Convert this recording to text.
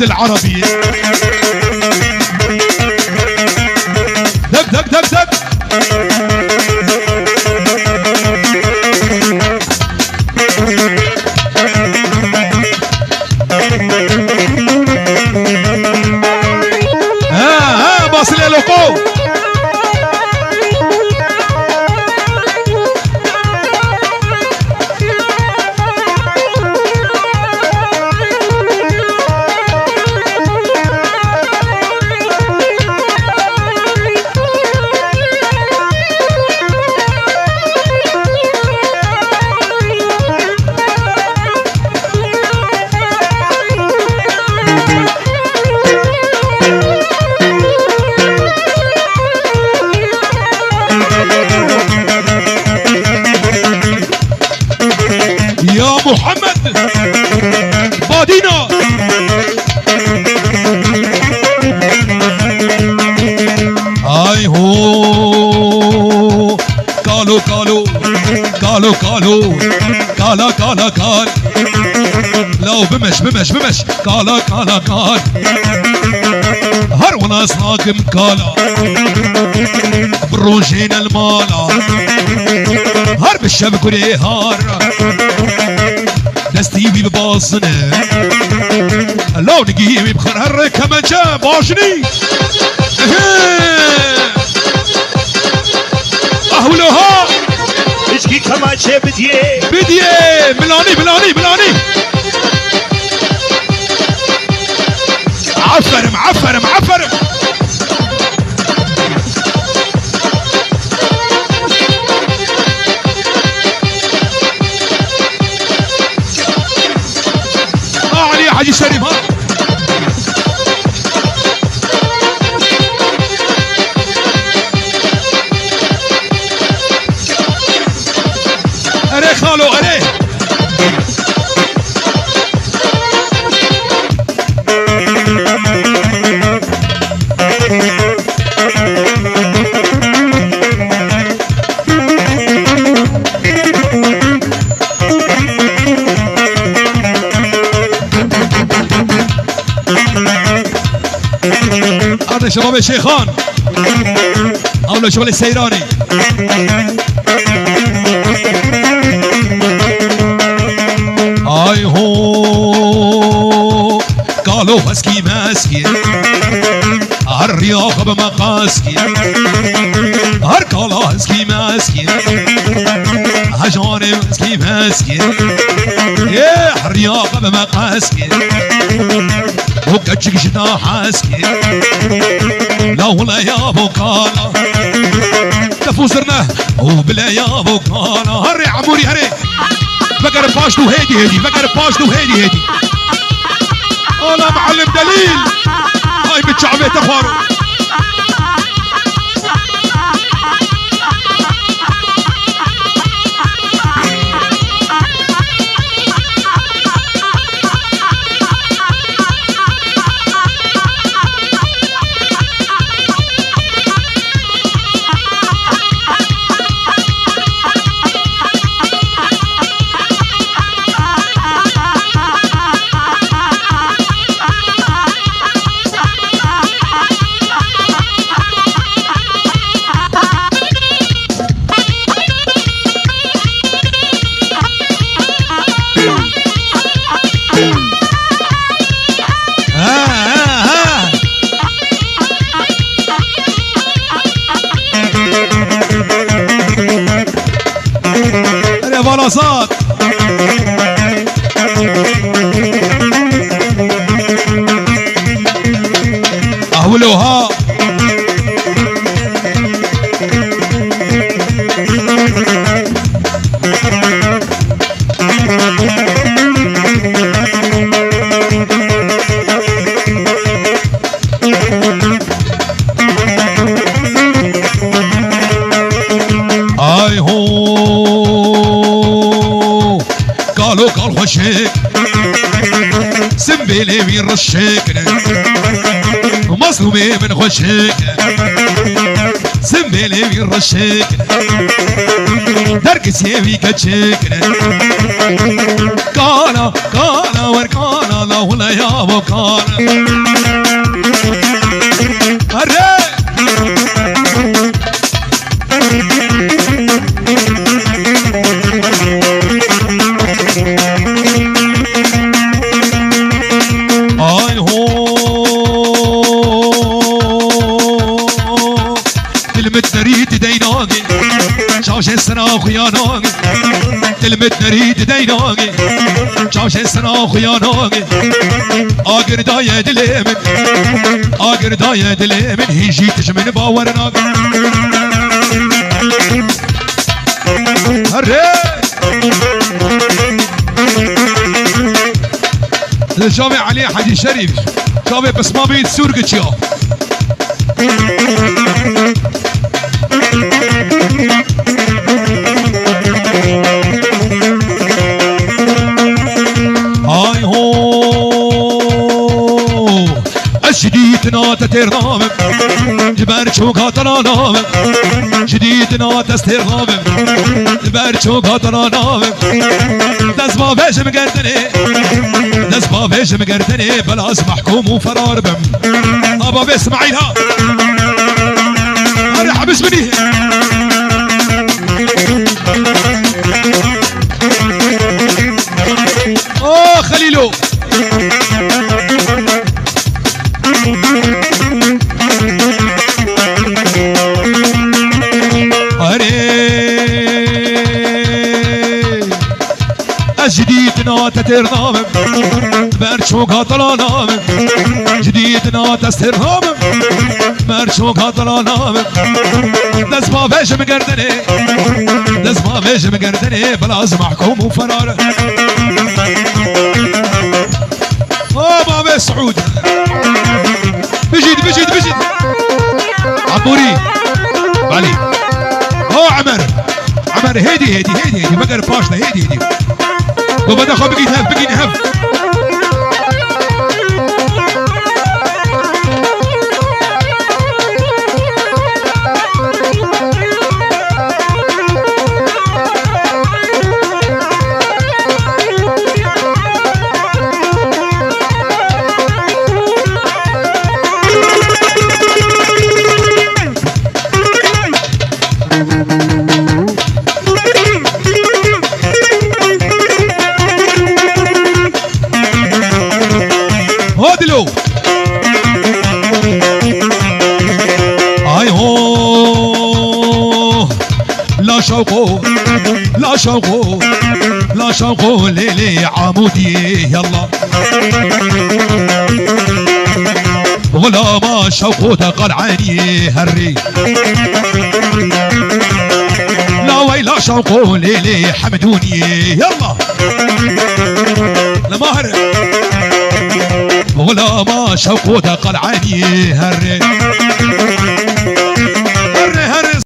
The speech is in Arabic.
محمد العربي. دق دق دق دق. ها باصل يا لوكو. يا محمد بادينا. هاي هو كالو كالو كالو كالو كالا كالا كال. لو بمش بمش بمش كالا كالا كال. هر وناس هاكم كالا بروجين المالا. هر بالشبك وريهار دستيبي بباصنه. لو نجيبي بخرهر كمان جا باشني. اهولوها اشكي كمان شي بديه بديه. ملاني ملاني ملاني. عفرم عفرم عفرم. علي يا حاجي شريف. ها اري خالو اري. هذا شباب الشيخان او شباب السيراني. هاي هو قالوا هسكي ماسكي. هالرياضة بمقاسكي. هر قالوا هسكي ماسكي. هجاني هسكي ماسكي. يا الرياضة بمقاسكي. وكتشك شتا حاسكي. لا ولا يا بوكالا تفوزرنا وبلا يا بوكالا. هري عموري هري بقر باشتو هيدي هيدي بقر باشتو هيدي هيدي. انا معلم دليل. هاي بالشعبية تخوارو. بلاصات اهولوها. هاي هو قالوا قال خشيك سنبيلي من رشيك مظلومي من خشيك سنبيلي من رشيك درك سيبي كتشيك كانا كانا وركانا لا ولا يا بو كانا مت نريد ديناغي جاوش السنة خياناغي آقر داية دليمن آقر داية دليمن هيجيتش من باورناغي هري الجامع علي حدي شريف جامع بس ما بيت سورقك يا هاي هو الجديدنا تترنامم جبر شوكا ترانامم جديدنا تسترنامم جبر شوكا ترانامم دزما فيش مقردني دزما فيش مقردني بلاس محكوم وفرار بم ابا بسمعيها انا حبس مني خليلو جديدنا تترنامم مرشوقها طلانامم جديدنا تسترنامم مرشوقها طلانامم دزما فيش مقردني دزما فيش مقردني بلاز محكوم وفرار بابا سعود بجد عموري علي عمر هيدي بقر باشنا هيدي وبدا خو بقي نهب هودلو هاي هو لا شوقو لا شوقو لا شوقو ليلي عمودي يلا ولا ما شوقو تقل عيني هري لا ويلا شوقو ليلي حمدوني يلا لماهر ولا ما شوقو تقل عيني هري